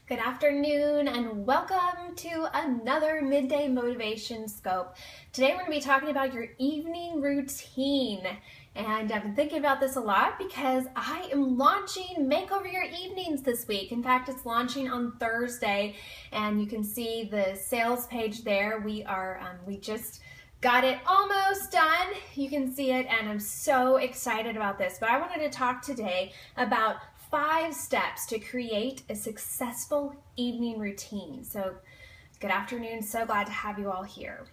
Good afternoon and welcome to another Midday Motivation Scope. Today we're going to be talking about your evening routine. And I've been thinking about this a lot because I am launching Makeover Your Evenings this week. In fact, it's launching on Thursday and you can see the sales page there. We just got it almost done. You can see it and I'm so excited about this. But I wanted to talk today about 5 steps to create a successful evening routine. So good afternoon, so glad to have you all here.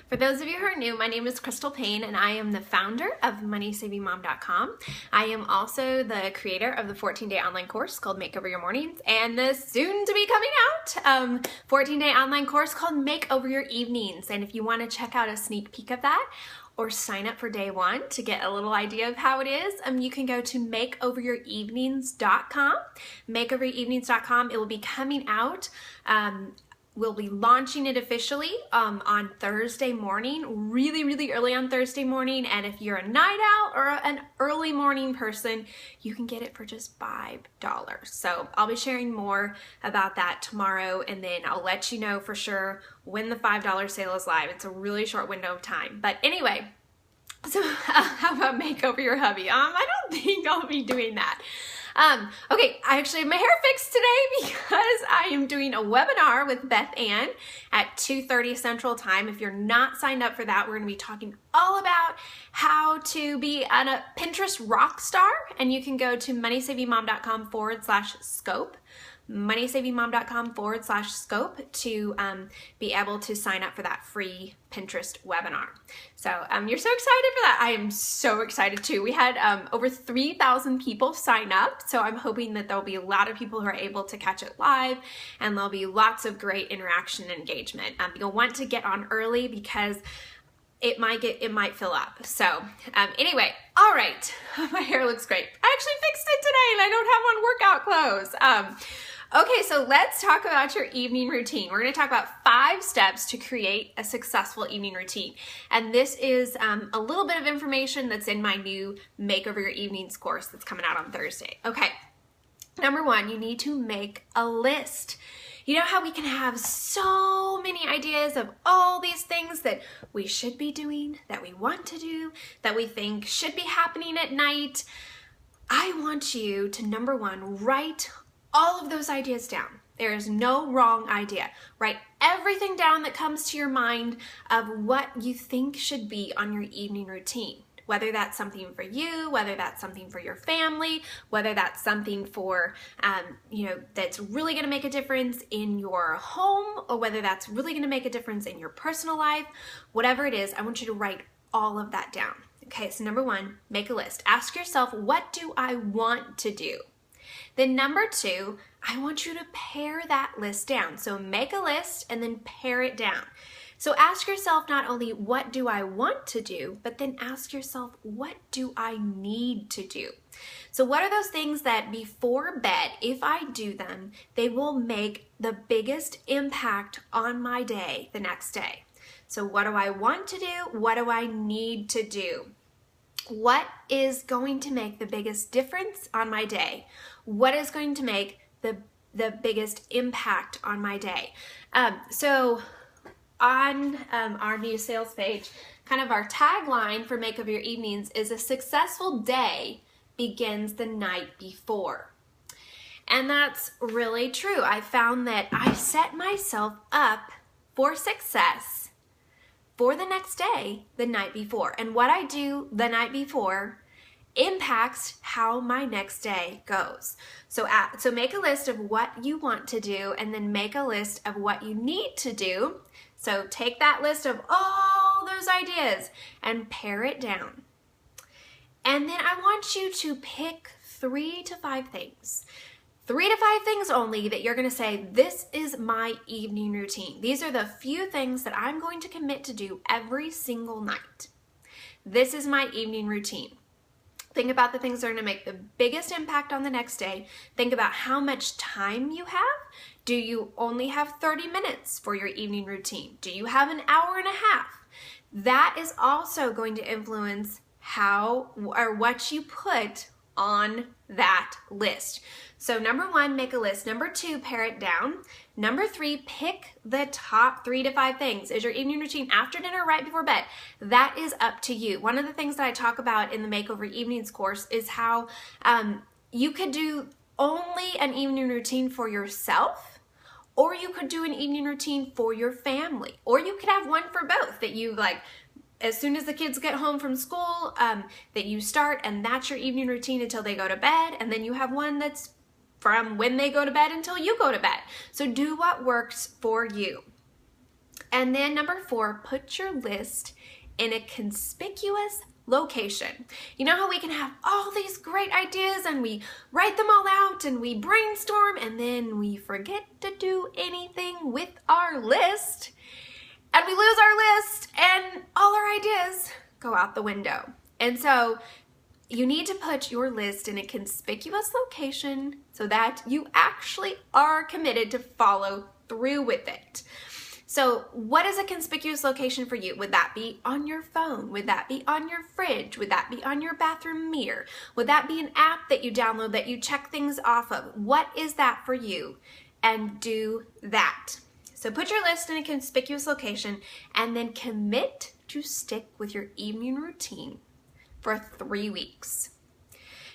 For those of you who are new, my name is Crystal Payne and I am the founder of MoneySavingMom.com. I am also the creator of the 14-day online course called Makeover Your Mornings and the soon to be coming out 14-day online course called Makeover Your Evenings. And if you want to check out a sneak peek of that, or sign up for day one to get a little idea of how it is, you can go to makeoveryourevenings.com. Makeoveryourevenings.com. It will be coming out. We'll be launching it officially on Thursday morning, really early on Thursday morning. And if you're a night owl or an early morning person, you can get it for just $5. So I'll be sharing more about that tomorrow, and then I'll let you know for sure when the $5 sale is live. It's a really short window of time. But anyway, so how about Makeover Your Hubby? I don't think I'll be doing that. Okay, I actually have my hair fixed today because I am doing a webinar with Beth Ann at 2:30 Central Time. If you're not signed up for that, we're going to be talking all about how to be a Pinterest rock star, and you can go to MoneySavingMom.com/scope. MoneySavingMom.com/scope to be able to sign up for that free Pinterest webinar. So you're so excited for that. I am so excited too. We had over 3,000 people sign up, so I'm hoping that there'll be a lot of people who are able to catch it live, and there'll be lots of great interaction and engagement. You'll want to get on early because it might fill up. So anyway, all right, my hair looks great. I actually fixed it today and I don't have on workout clothes. Okay, so let's talk about your evening routine. We're going to talk about 5 steps to create a successful evening routine. And this is a little bit of information that's in my new Makeover Your Evenings course that's coming out on Thursday. Okay, number 1, you need to make a list. You know how we can have so many ideas of all these things that we should be doing, that we want to do, that we think should be happening at night? I want you to, number 1, write all of those ideas down. There is no wrong idea. Write everything down that comes to your mind of what you think should be on your evening routine. Whether that's something for you, whether that's something for your family, whether that's something for, that's really gonna make a difference in your home, or whether that's really gonna make a difference in your personal life, whatever it is, I want you to write all of that down. Okay, so number 1, make a list. Ask yourself, what do I want to do? Then number 2, I want you to pare that list down. So make a list and then pare it down. So ask yourself not only what do I want to do, but then ask yourself, what do I need to do? So what are those things that before bed, if I do them, they will make the biggest impact on my day the next day? So what do I want to do? What do I need to do? What is going to make the biggest difference on my day? What is going to make the biggest impact on my day? So on our new sales page, kind of our tagline for Makeover Your Evenings is a successful day begins the night before. And that's really true. I found that I set myself up for success for the next day the night before. And what I do the night before impacts how my next day goes. So make a list of what you want to do and then make a list of what you need to do. So take that list of all those ideas and pare it down. And then I want you to pick 3 to 5 things. 3 to 5 things only that you're going to say, this is my evening routine. These are the few things that I'm going to commit to do every single night. This is my evening routine. Think about the things that are going to make the biggest impact on the next day. Think about how much time you have. Do you only have 30 minutes for your evening routine? Do you have an hour and a half? That is also going to influence how or what you put on that list. So number 1, make a list. Number 2, pare it down. Number 3, pick the top 3 to 5 things. Is your evening routine after dinner, right before bed? That is up to you. One of the things that I talk about in the Makeover Evenings course is how you could do only an evening routine for yourself, or you could do an evening routine for your family, or you could have one for both, that you like as soon as the kids get home from school, that you start, and that's your evening routine until they go to bed, and then you have one that's from when they go to bed until you go to bed. So do what works for you. And then number 4, put your list in a conspicuous location. You know how we can have all these great ideas and we write them all out and we brainstorm and then we forget to do anything with our list and we lose our list and all our ideas go out the window. And so you need to put your list in a conspicuous location so that you actually are committed to follow through with it. So what is a conspicuous location for you? Would that be on your phone? Would that be on your fridge? Would that be on your bathroom mirror? Would that be an app that you download that you check things off of? What is that for you? And do that. So put your list in a conspicuous location and then commit to stick with your evening routine for 3 weeks.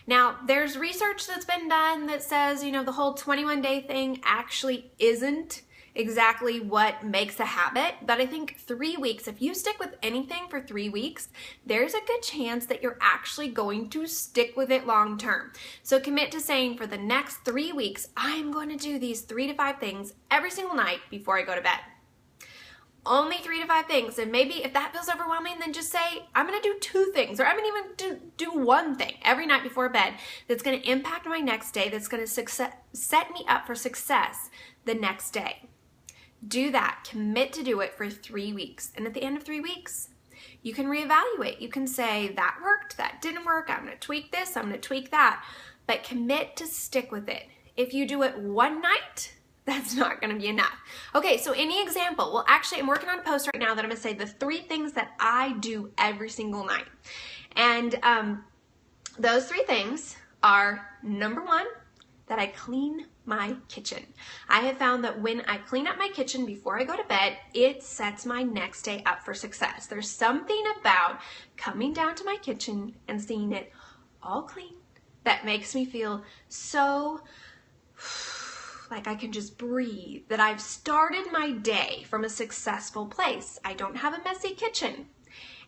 Now, there's research that's been done that says, you know, the whole 21-day thing actually isn't exactly what makes a habit, but I think 3 weeks, if you stick with anything for 3 weeks, there's a good chance that you're actually going to stick with it long term. So commit to saying for the next 3 weeks, I'm going to do these 3 to 5 things every single night before I go to bed. Only 3 to 5 things, and maybe if that feels overwhelming, then just say, I'm going to do 2 things, or I'm going to even do 1 thing every night before bed that's going to impact my next day, that's going to set me up for success the next day. Do that. Commit to do it for 3 weeks. And at the end of 3 weeks, you can reevaluate. You can say, that worked, that didn't work, I'm going to tweak this, I'm going to tweak that. But commit to stick with it. If you do it 1 night, that's not going to be enough. Okay, so any example? Well, actually, I'm working on a post right now that I'm going to say the 3 things that I do every single night. And those 3 things are, number 1, that I clean my kitchen. I have found that when I clean up my kitchen before I go to bed, it sets my next day up for success. There's something about coming down to my kitchen and seeing it all clean that makes me feel so like I can just breathe, that I've started my day from a successful place. I don't have a messy kitchen.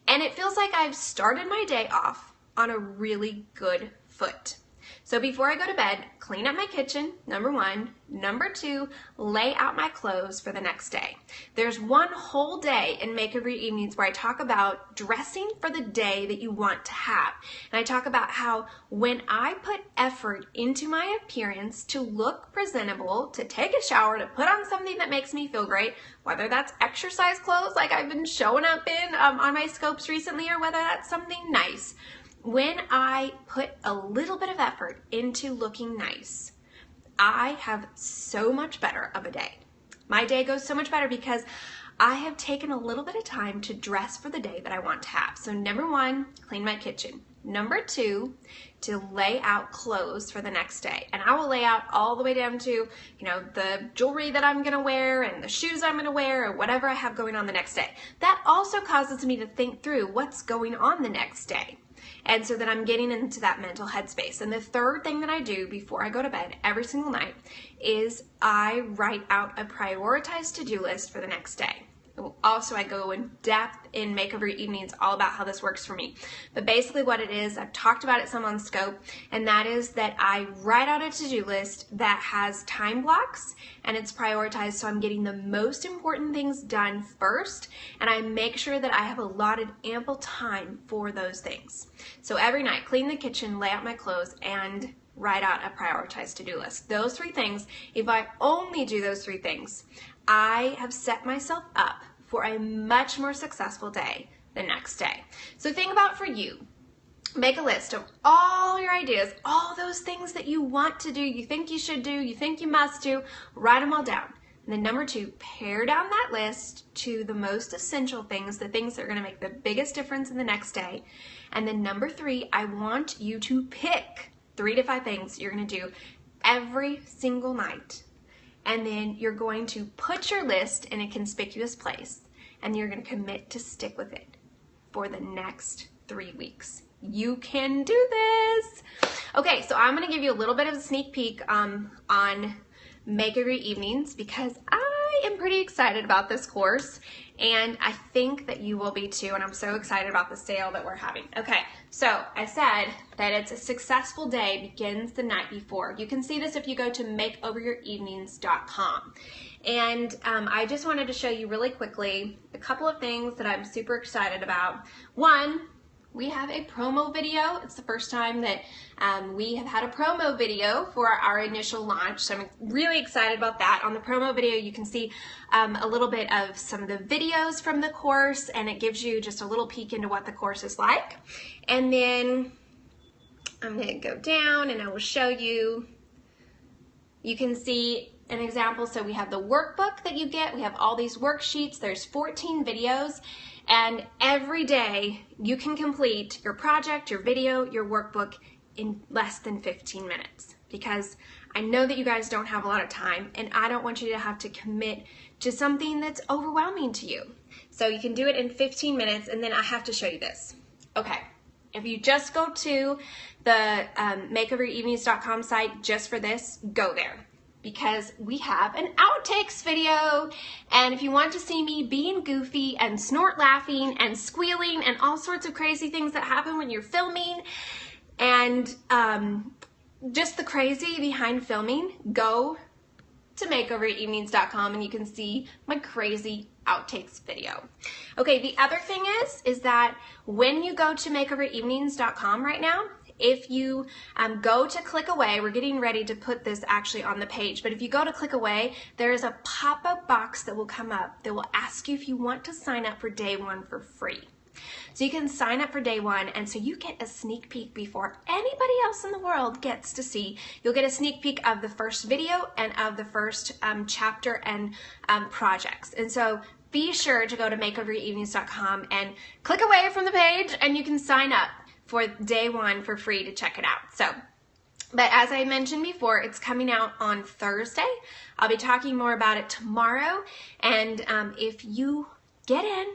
And it feels like I've started my day off on a really good foot. So before I go to bed, clean up my kitchen, number 1. Number 2, lay out my clothes for the next day. There's one whole day in Makeover Evenings where I talk about dressing for the day that you want to have. And I talk about how when I put effort into my appearance to look presentable, to take a shower, to put on something that makes me feel great, whether that's exercise clothes like I've been showing up in on my scopes recently, or whether that's something nice, when I put a little bit of effort into looking nice, I have so much better of a day. My day goes so much better because I have taken a little bit of time to dress for the day that I want to have. So number 1, clean my kitchen. Number 2, to lay out clothes for the next day. And I will lay out all the way down to, you know, the jewelry that I'm going to wear and the shoes I'm going to wear or whatever I have going on the next day. That also causes me to think through what's going on the next day. And so that I'm getting into that mental headspace. And the third thing that I do before I go to bed every single night is I write out a prioritized to-do list for the next day. Also, I go in depth in Makeover Evenings all about how this works for me. But basically what it is, I've talked about it some on Scope, and that is that I write out a to-do list that has time blocks and it's prioritized, so I'm getting the most important things done first, and I make sure that I have allotted ample time for those things. So every night, clean the kitchen, lay out my clothes, and write out a prioritized to-do list. Those 3 things, if I only do those 3 things, I have set myself up for a much more successful day the next day. So think about for you. Make a list of all your ideas, all those things that you want to do, you think you should do, you think you must do, write them all down. And then number 2, pare down that list to the most essential things, the things that are going to make the biggest difference in the next day. And then number 3, I want you to pick 3 to 5 things you're going to do every single night. And then you're going to put your list in a conspicuous place, and you're going to commit to stick with it for the next 3 weeks. You can do this. Okay, so I'm going to give you a little bit of a sneak peek on Makeover Evenings, because I am pretty excited about this course, and I think that you will be too, and I'm so excited about the sale that we're having. Okay, so I said that it's a successful day begins the night before. You can see this if you go to makeoveryourevenings.com. And I just wanted to show you really quickly a couple of things that I'm super excited about. One, we have a promo video. It's the first time that we have had a promo video for our initial launch, so I'm really excited about that. On the promo video, you can see a little bit of some of the videos from the course, and it gives you just a little peek into what the course is like. And then I'm going to go down and I will show you. You can see an example. So we have the workbook that you get. We have all these worksheets. There's 14 videos. And every day you can complete your project, your video, your workbook in less than 15 minutes, because I know that you guys don't have a lot of time, and I don't want you to have to commit to something that's overwhelming to you. So you can do it in 15 minutes, and then I have to show you this. Okay, if you just go to the makeoveryourevenings.com site just for this, go there, because we have an outtakes video. And if you want to see me being goofy and snort laughing and squealing and all sorts of crazy things that happen when you're filming, and just the crazy behind filming, go to makeoveryourevenings.com and you can see my crazy outtakes video. Okay, the other thing is that when you go to makeoveryourevenings.com right now, if you go to click away, we're getting ready to put this actually on the page, but if you go to click away, there is a pop-up box that will come up that will ask you if you want to sign up for day 1 for free. So you can sign up for day 1, and so you get a sneak peek before anybody else in the world gets to see. You'll get a sneak peek of the first video and of the first chapter and projects. And so be sure to go to makeoveryourevenings.com and click away from the page, and you can sign up for day 1 for free to check it out. So, but as I mentioned before, it's coming out on Thursday. I'll be talking more about it tomorrow. And if you get in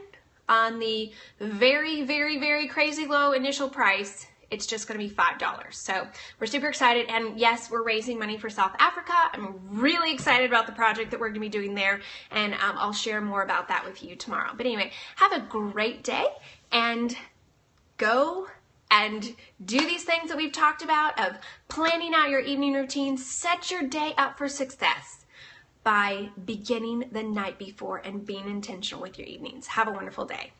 on the very, very, very crazy low initial price, it's just going to be $5. So we're super excited. And yes, we're raising money for South Africa. I'm really excited about the project that we're going to be doing there. And I'll share more about that with you tomorrow. But anyway, have a great day, and go and do these things that we've talked about of planning out your evening routine. Set your day up for success by beginning the night before and being intentional with your evenings. Have a wonderful day.